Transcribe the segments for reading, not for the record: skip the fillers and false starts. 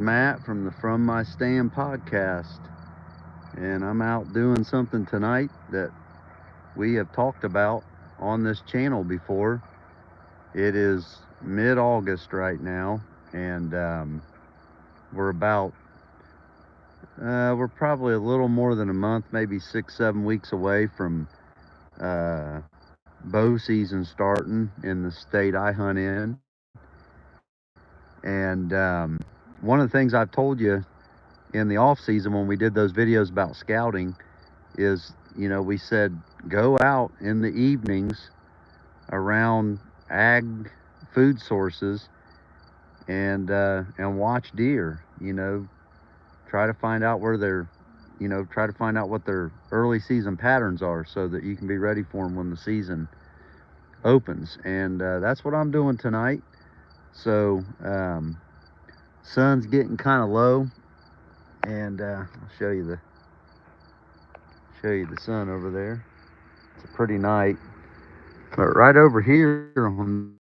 Matt from the From My Stand podcast, and I'm out doing something tonight that we have talked about on this channel before. It is mid-August right now, and we're about we're probably a little more than a month, maybe 6-7 weeks away from bow season starting in the state I hunt in. And one of the things I've told you in the off season when we did those videos about scouting is, we said go out in the evenings around ag food sources and watch deer. Try to find out where they're, try to find out what their early season patterns are so that you can be ready for them when the season opens. And that's what I'm doing tonight. So sun's getting kind of low, and I'll show you the sun over there. It's a pretty night. But right over here on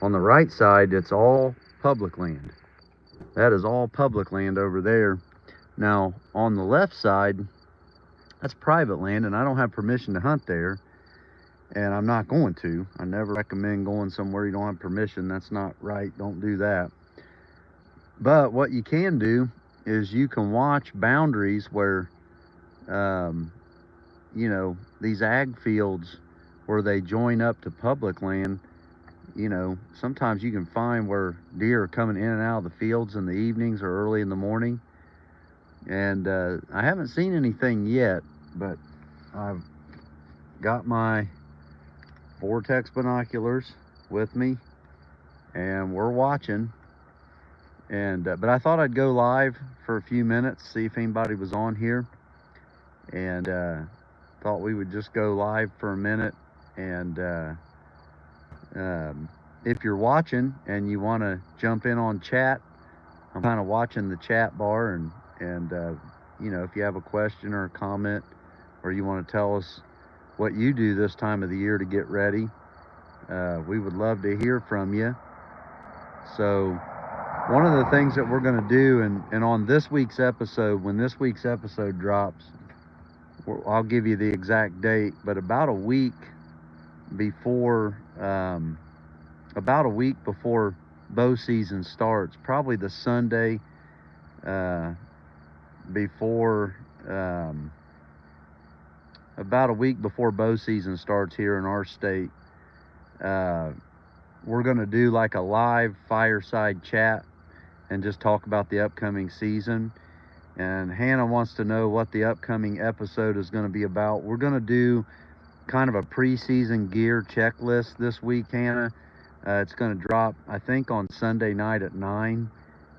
the right side, it's all public land. That is all public land over there. Now on the left side, that's private land, and I don't have permission to hunt there, and I'm not going to. I never recommend going somewhere you don't have permission. That's not right. Don't do that. But what you can do is you can watch boundaries where these ag fields where they join up to public land. Sometimes you can find where deer are coming in and out of the fields in the evenings or early in the morning. And I haven't seen anything yet, but I've got my Vortex binoculars with me, and we're watching. And but I thought I'd go live for a few minutes, see if anybody was on here, and thought we would just go live for a minute. And if you're watching and you want to jump in on chat, I'm kind of watching the chat bar, and if you have a question or a comment, or you want to tell us what you do this time of the year to get ready, we would love to hear from you. So one of the things that we're going to do, and on this week's episode, when this week's episode drops, I'll give you the exact date, but about a week before bow season starts, probably the Sunday before, about a week before bow season starts here in our state, we're going to do like a live fireside chat and just talk about the upcoming season. And Hannah wants to know what the upcoming episode is going to be about. We're going to do kind of a preseason gear checklist this week, Hannah. It's going to drop, I think, on Sunday night at 9,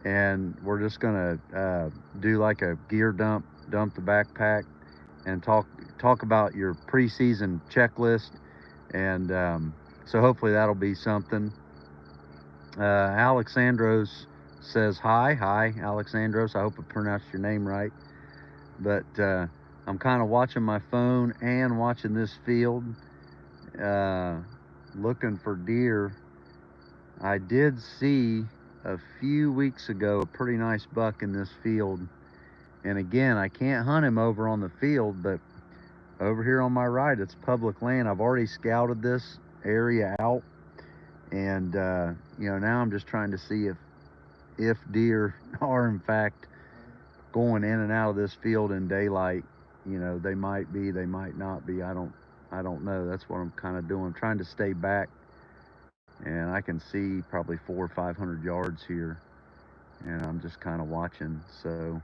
and we're just going to do like a gear dump the backpack, and talk about your preseason checklist. And so hopefully that'll be something. Alexandros says hi Alexandros. I hope I pronounced your name right. But I'm kind of watching my phone and watching this field, looking for deer. I did see a few weeks ago a pretty nice buck in this field, and again, I can't hunt him over on the field, but over here on my right, it's public land. I've already scouted this area out, and now I'm just trying to see if deer are in fact going in and out of this field in daylight. They might be, they might not be. I don't know. That's what I'm kind of doing. I'm trying to stay back, and I can see probably 400 or 500 yards here, and I'm just kind of watching. So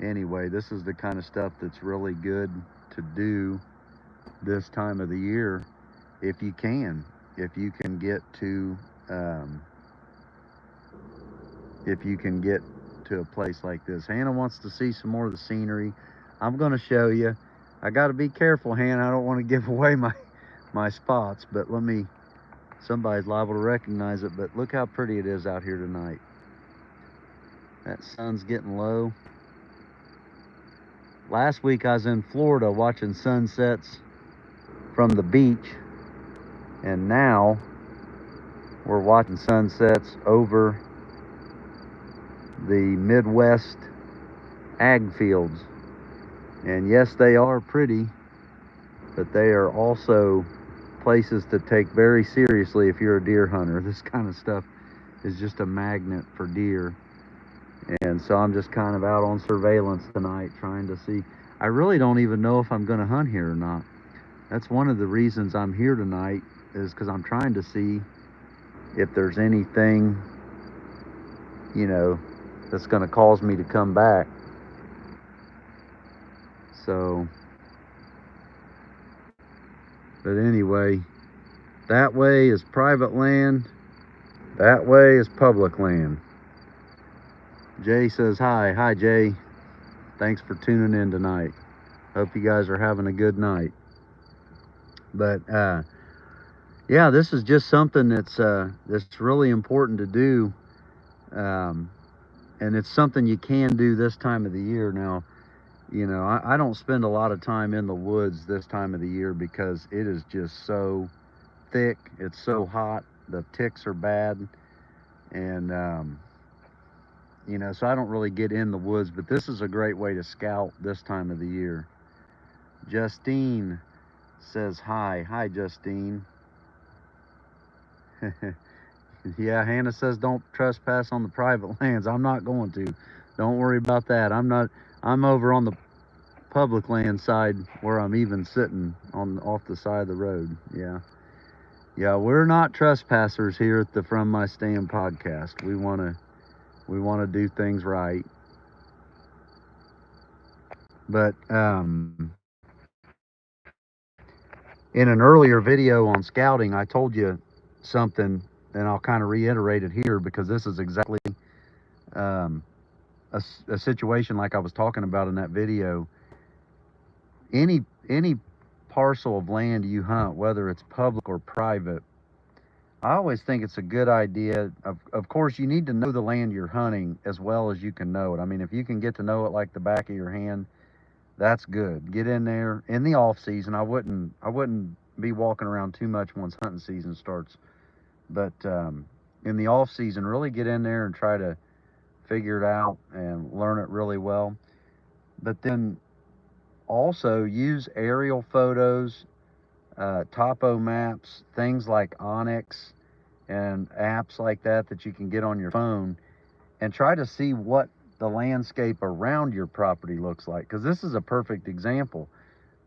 anyway, this is the kind of stuff that's really good to do this time of the year if you can get to a place like this. Hannah wants to see some more of the scenery. I'm going to show you. I got to be careful, Hannah. I don't want to give away my spots, but somebody's liable to recognize it. But look how pretty it is out here tonight. That sun's getting low. Last week I was in Florida watching sunsets from the beach, and now we're watching sunsets over the Midwest ag fields. And yes, they are pretty, but they are also places to take very seriously if you're a deer hunter. This kind of stuff is just a magnet for deer. And so I'm just kind of out on surveillance tonight, trying to see. I really don't even know if I'm going to hunt here or not. That's one of the reasons I'm here tonight, is because I'm trying to see if there's anything, you know, that's going to cause me to come back. So, but anyway, that way is private land, that way is public land. Jay says hi. Hi, Jay. Thanks for tuning in tonight. Hope you guys are having a good night. But yeah, this is just something that's really important to do, and it's something you can do this time of the year. Now, you know, I don't spend a lot of time in the woods this time of the year because it is just so thick. It's so hot. The ticks are bad, and you know, so I don't really get in the woods, but this is a great way to scout this time of the year. Justine says hi. Hi, Justine. Yeah, Hannah says don't trespass on the private lands. I'm not going to. Don't worry about that. I'm over on the public land side where I'm even sitting on off the side of the road. Yeah. Yeah, we're not trespassers here at the From My Stand podcast. We want to do things right. But in an earlier video on scouting, I told you something, and I'll kind of reiterate it here because this is exactly a situation like I was talking about in that video. Any parcel of land you hunt, whether it's public or private, I always think it's a good idea. Of course, you need to know the land you're hunting as well as you can know it. I mean, if you can get to know it like the back of your hand, that's good. Get in there in the off season. I wouldn't be walking around too much once hunting season starts, but in the off season, really get in there and try to figure it out and learn it really well. But then also use aerial photos, topo maps, things like Onyx and apps like that you can get on your phone, and try to see what the landscape around your property looks like, because this is a perfect example.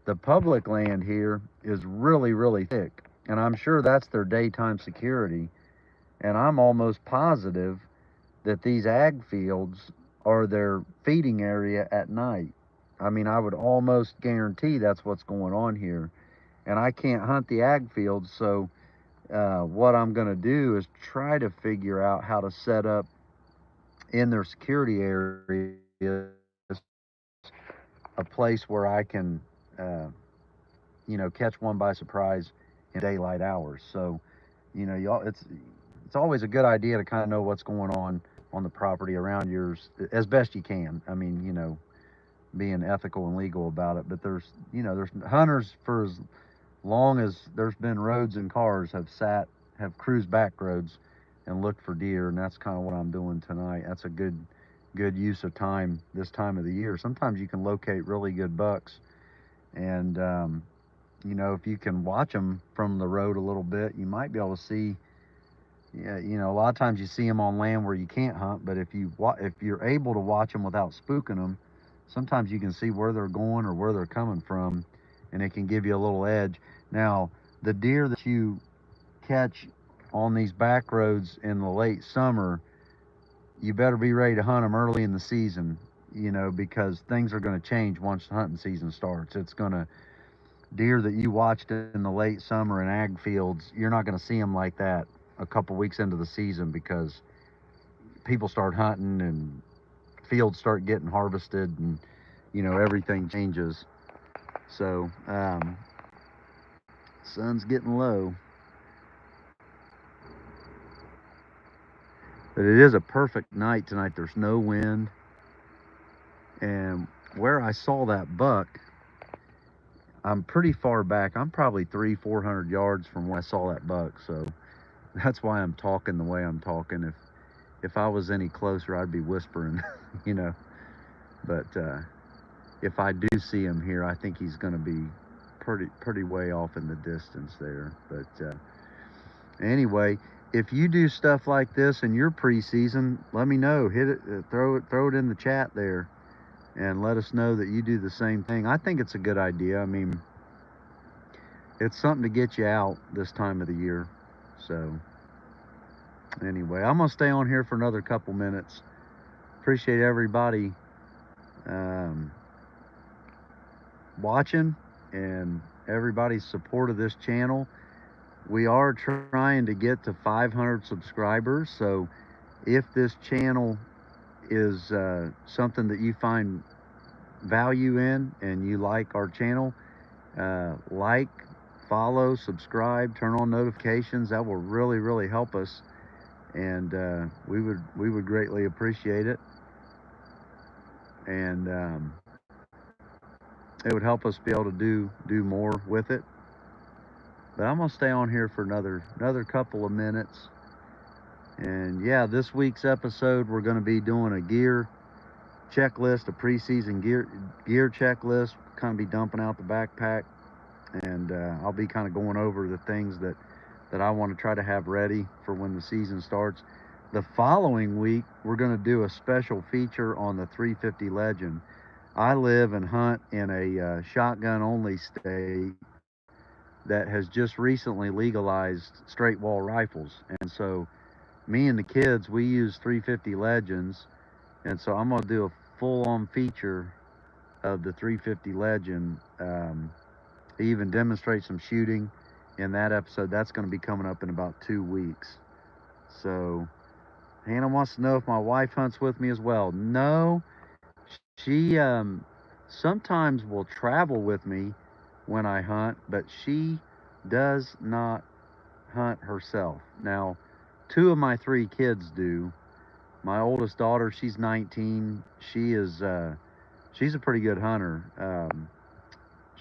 The public land here is really, really thick, and I'm sure that's their daytime security, and I'm almost positive that these ag fields are their feeding area at night. I mean, I would almost guarantee that's what's going on here. And I can't hunt the ag fields, so what I'm going to do is try to figure out how to set up in their security areas a place where I can, you know, catch one by surprise in daylight hours. So, you know, it's always a good idea to kind of know what's going on the property around yours as best you can. I mean, you know, being ethical and legal about it. But there's, you know, there's hunters for as long as there's been roads and cars have cruised back roads and looked for deer, and that's kind of what I'm doing tonight. That's a good use of time this time of the year. Sometimes you can locate really good bucks, and you know, if you can watch them from the road a little bit, you might be able to see. Yeah, you know, a lot of times you see them on land where you can't hunt, but if you're able to watch them without spooking them, sometimes you can see where they're going or where they're coming from, and it can give you a little edge. Now, the deer that you catch on these back roads in the late summer, you better be ready to hunt them early in the season, you know, because things are going to change once the hunting season starts. Deer that you watched in the late summer in ag fields, you're not going to see them like that a couple weeks into the season, because people start hunting and fields start getting harvested, and you know, everything changes. So sun's getting low, but it is a perfect night tonight. There's no wind, and where I saw that buck, I'm pretty far back. I'm probably 300-400 yards from where I saw that buck, so that's why I'm talking the way I'm talking. if I was any closer, I'd be whispering, you know. But if I do see him here, I think he's going to be pretty way off in the distance there. But anyway, if you do stuff like this in your preseason, let me know. Hit it, throw it in the chat there, and let us know that you do the same thing. I think it's a good idea. I mean, it's something to get you out this time of the year. So anyway, I'm gonna stay on here for another couple minutes. Appreciate everybody watching and everybody's support of this channel. We are trying to get to 500 subscribers, so if this channel is something that you find value in and you like our channel, like, follow, subscribe, turn on notifications. That will really help us, and we would greatly appreciate it. And it would help us be able to do more with it. But I'm gonna stay on here for another couple of minutes. And yeah, this week's episode, we're gonna be doing a gear checklist, a preseason gear checklist. Kind of be dumping out the backpack, and I'll be kind of going over the things that I want to try to have ready for when the season starts. The following week, we're going to do a special feature on the 350 Legend. I live and hunt in a shotgun only state that has just recently legalized straight wall rifles, and so me and the kids, we use 350 Legends, and so I'm going to do a full-on feature of the 350 Legend, even demonstrate some shooting in that episode. That's going to be coming up in about 2 weeks. So Hannah wants to know if my wife hunts with me as well. No, she sometimes will travel with me when I hunt, but she does not hunt herself. Now, 2 of my 3 kids do. My oldest daughter, she's 19. She is she's a pretty good hunter.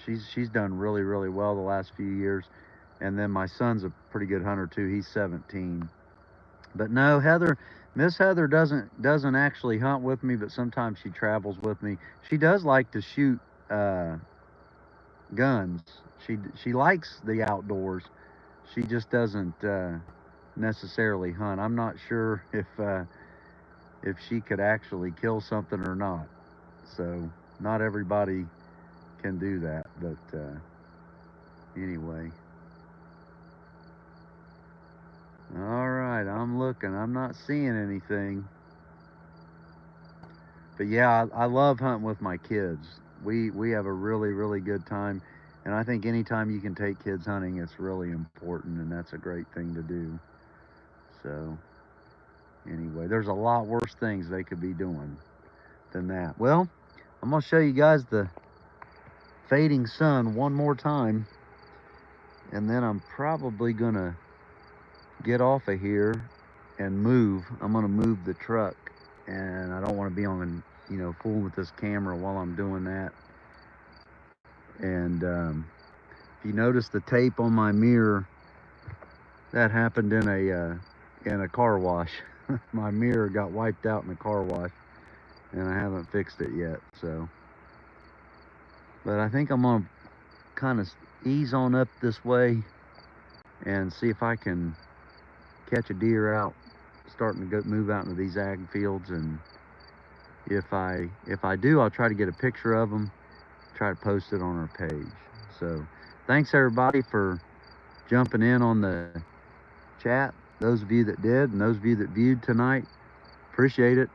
She's done really well the last few years. And then my son's a pretty good hunter too. He's 17. But no, Miss Heather doesn't actually hunt with me, but sometimes she travels with me. She does like to shoot guns. She likes the outdoors. She just doesn't necessarily hunt. I'm not sure if she could actually kill something or not. So not everybody can do that, but anyway. All right, I'm looking. I'm not seeing anything. But yeah, I love hunting with my kids. We have a really good time, and I think anytime you can take kids hunting, it's really important, and that's a great thing to do. So anyway, there's a lot worse things they could be doing than that. Well, I'm gonna show you guys the fading sun one more time, and then I'm probably gonna get off of here and move. I'm gonna move the truck, and I don't want to be on, you know, fooling with this camera while I'm doing that. And if you notice the tape on my mirror, that happened in a car wash. My mirror got wiped out in a car wash, and I haven't fixed it yet. So, but I think I'm gonna kind of ease on up this way and see if I can catch a deer out, starting to move out into these ag fields. And if I do, I'll try to get a picture of them, try to post it on our page. So thanks everybody for jumping in on the chat. Those of you that did, and those of you that viewed tonight, appreciate it.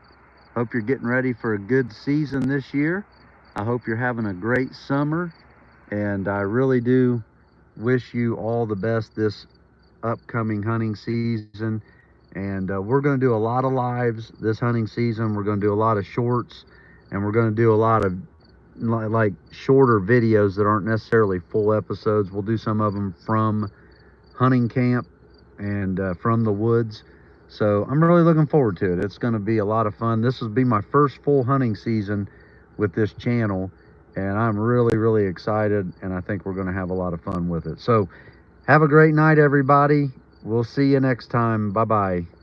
Hope you're getting ready for a good season this year. I hope you're having a great summer, and I really do wish you all the best this upcoming hunting season. And we're going to do a lot of lives this hunting season. We're going to do a lot of shorts, and we're going to do a lot of like shorter videos that aren't necessarily full episodes. We'll do some of them from hunting camp and from the woods. So I'm really looking forward to it. It's going to be a lot of fun. This will be my first full hunting season with this channel, and I'm really excited, and I think we're going to have a lot of fun with it. So have a great night, everybody. We'll see you next time. Bye-bye.